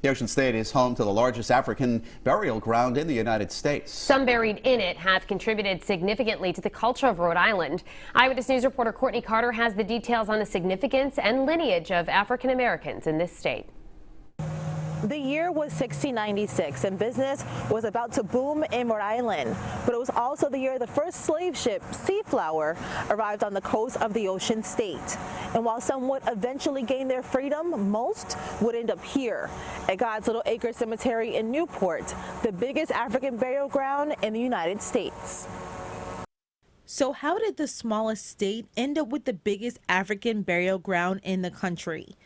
The Ocean State is home to the largest African burial ground in the United States. Some buried in it have contributed significantly to the culture of Rhode Island. Eyewitness News reporter Courtney Carter has the details on the significance and lineage of African Americans in this state. The year was 1696 and business was about to boom in Rhode Island, but it was also the year the first slave ship, Seaflower, arrived on the coast of the Ocean State. And while some would eventually gain their freedom, most would end up here at God's Little Acre Cemetery in Newport, the biggest African burial ground in the United States. So how did the smallest state end up with the biggest African burial ground in the country?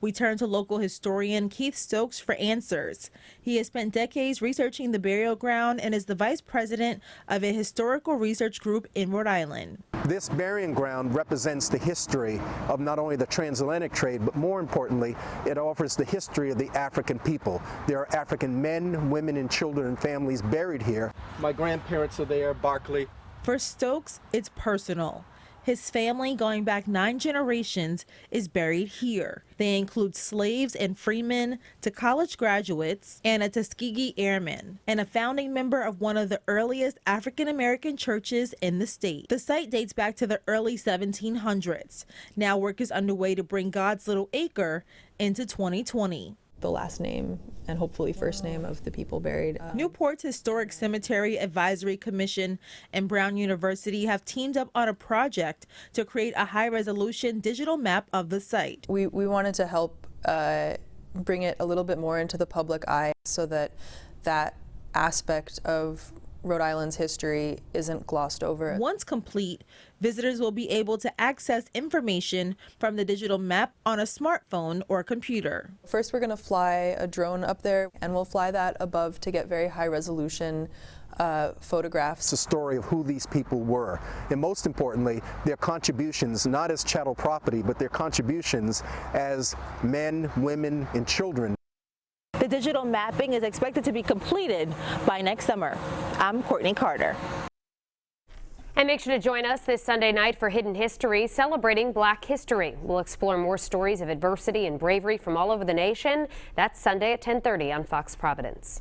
We turn to local historian Keith Stokes for answers. He has spent decades researching the burial ground and is the vice president of a historical research group in Rhode Island. This burying ground represents the history of not only the transatlantic trade, but more importantly, it offers the history of the African people. There are African men, women, and children and families buried here. My grandparents are there, Barclay. For Stokes, it's personal. His family, going back 9 generations, is buried here. They include slaves and freemen to college graduates and a Tuskegee Airman, and a founding member of one of the earliest African-American churches in the state. The site dates back to the early 1700s. Now work is underway to bring God's Little Acre into 2020. The last name and hopefully first name of the people buried. Newport's Historic Cemetery Advisory Commission and Brown University have teamed up on a project to create a high-resolution digital map of the site. We wanted to help bring it a little bit more into the public eye so that that aspect of Rhode Island's history isn't glossed over. Once complete, visitors will be able to access information from the digital map on a smartphone or computer. First, we're going to fly a drone up there, and we'll fly that above to get very high resolution photographs. It's a story of who these people were, and most importantly, their contributions, not as chattel property, but their contributions as men, women, and children. The digital mapping is expected to be completed by next summer. I'm Courtney Carter. And make sure to join us this Sunday night for Hidden History, celebrating Black history. We'll explore more stories of adversity and bravery from all over the nation. That's Sunday at 10:30 on Fox Providence.